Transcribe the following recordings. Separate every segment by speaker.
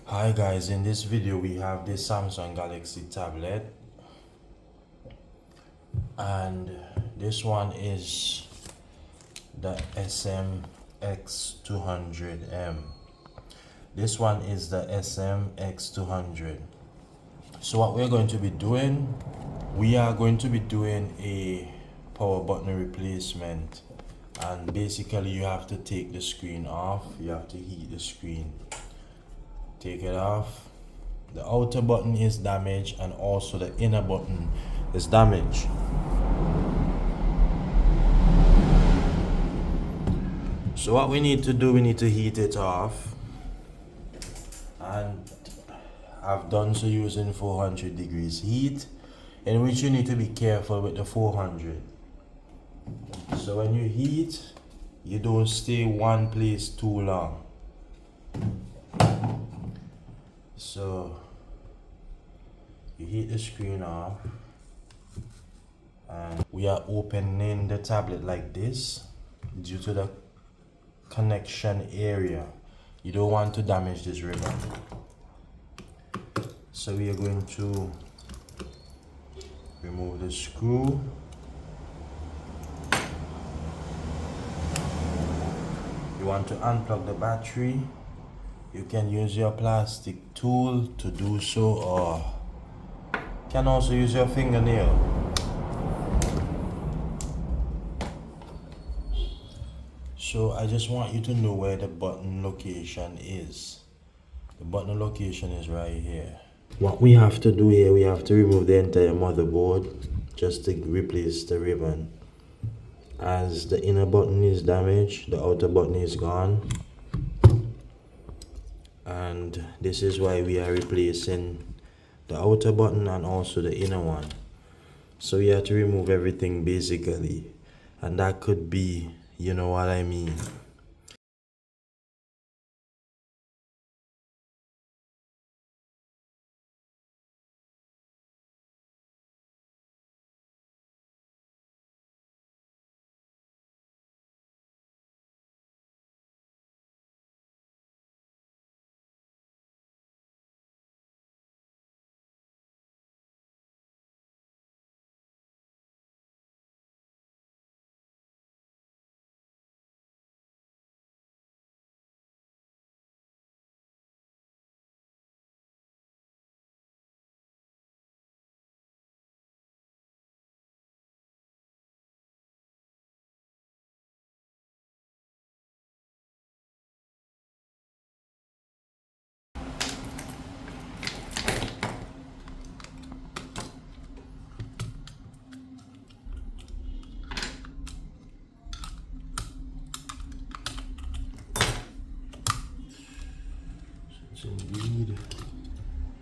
Speaker 1: Hi guys, in this video we have this Samsung Galaxy tablet, and this one is the X200M. This one is the X200. So what we're going to be doing, we are going to be doing a power button replacement, and basically you have to take the screen off. You have to heat the screen, take it off. The outer button is damaged and also the inner button is damaged. So what we need to do, we need to heat it off, and I've done so using 400 degrees heat, in which you need to be careful with the 400. So when you heat, you don't stay one place too long. So you heat the screen off, and we are opening the tablet like this due to the connection area. You don't want to damage this ribbon. So we are going to remove the screw. You want to unplug the battery. You can use your plastic tool to do so, or can also use your fingernail. So I just want you to know where the button location is. The button location is right here. What we have to do here, we have to remove the entire motherboard just to replace the ribbon. As the inner button is damaged, the outer button is gone. And this is why we are replacing the outer button and also the inner one. So we have to remove everything basically, and that could be, you know what I mean.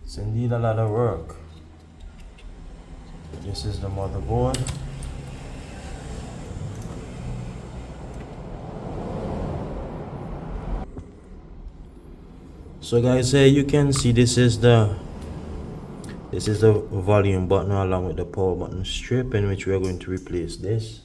Speaker 1: It's indeed a lot of work. This is the motherboard. So guys, here you can see this is the volume button along with the power button strip, in which we are going to replace this.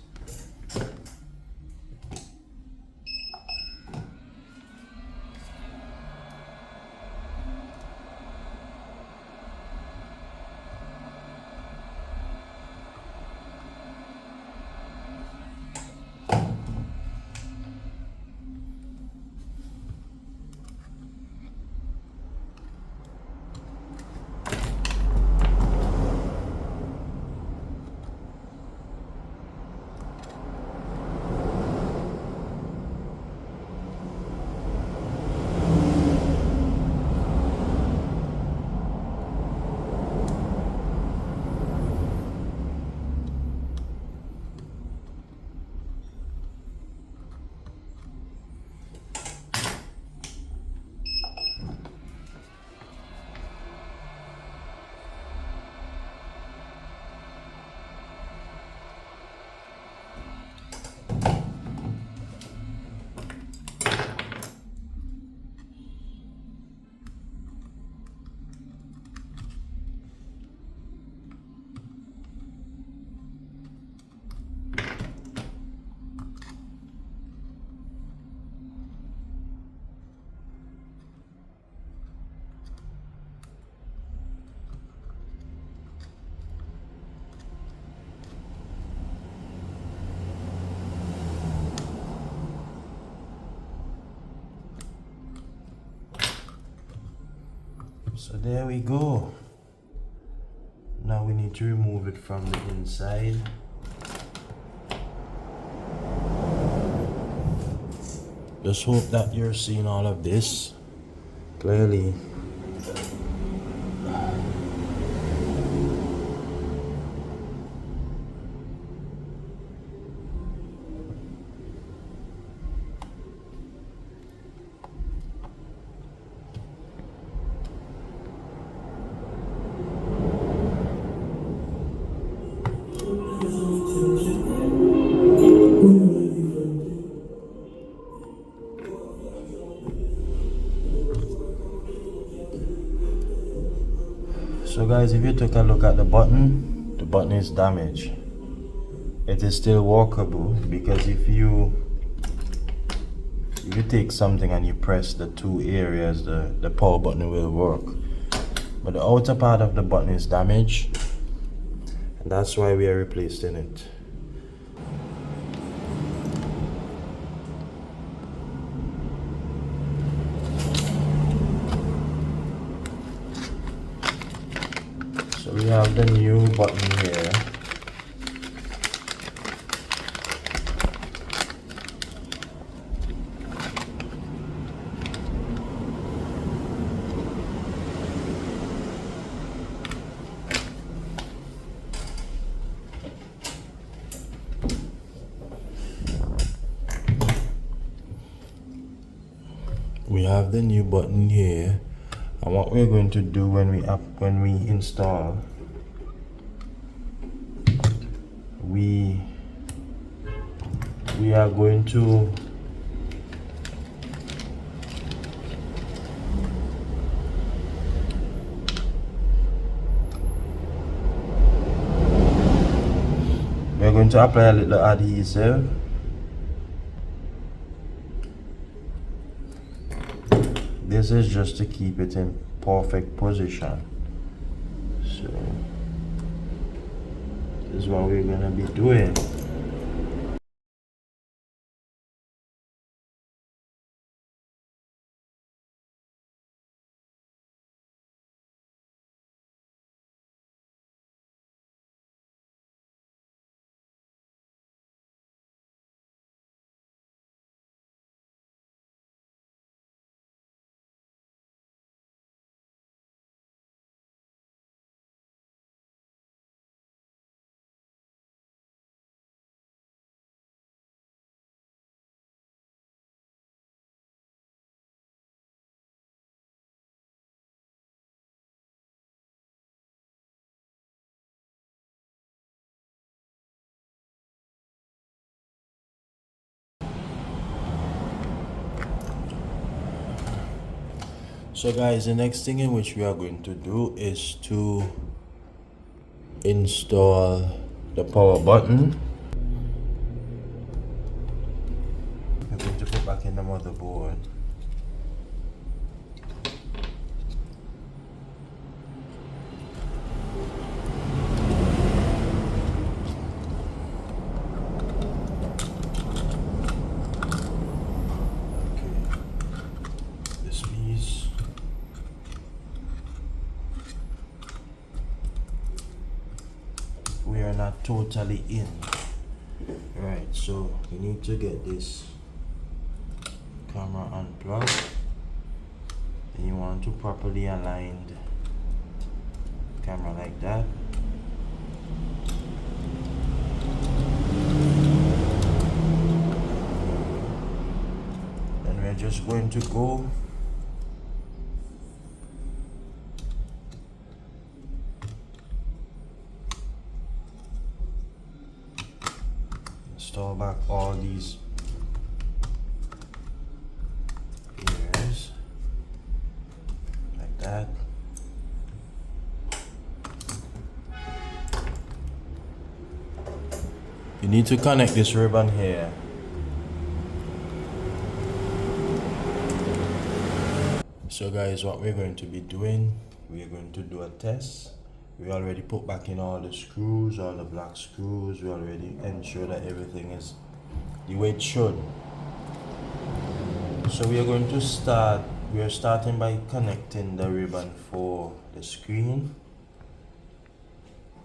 Speaker 1: So there we go. Now we need to remove it from the inside. Just hope that you're seeing all of this clearly. So guys, if you take a look at the button is damaged. It is still workable because if you take something and you press the two areas, the power button will work. But the outer part of the button is damaged, and that's why we are replacing it. So we have the new button here. We have the new button here, and what we're going to do when we install, we are going to apply a little adhesive. This is just to keep it in perfect position. So this is what we're gonna be doing. So guys, the next thing in which we are going to do is to install the power button. We're going to put back in the motherboard. We are not totally in. Right, so you need to get this camera unplugged, and you want to properly align the camera like that. Then we're just going to go install back all these ears like that. You need to connect this ribbon here. So guys, what we're going to be doing, we are going to do a test. We already put back in all the screws, all the black screws. We already ensure that everything is the way it should. So we are going to start We are starting by connecting the ribbon for the screen,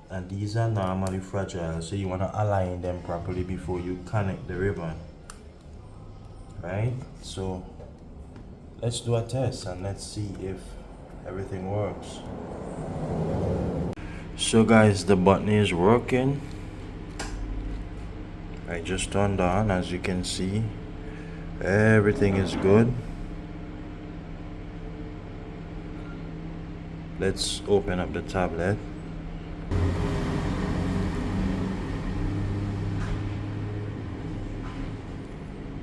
Speaker 1: and these are normally fragile, so you want to align them properly before you connect the ribbon, right? So let's do a test and let's see if everything works. So guys, the button is working. I just turned on, as you can see everything is good. Let's open up the tablet.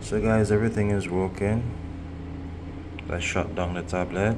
Speaker 1: So guys, everything is working. Let's shut down the tablet.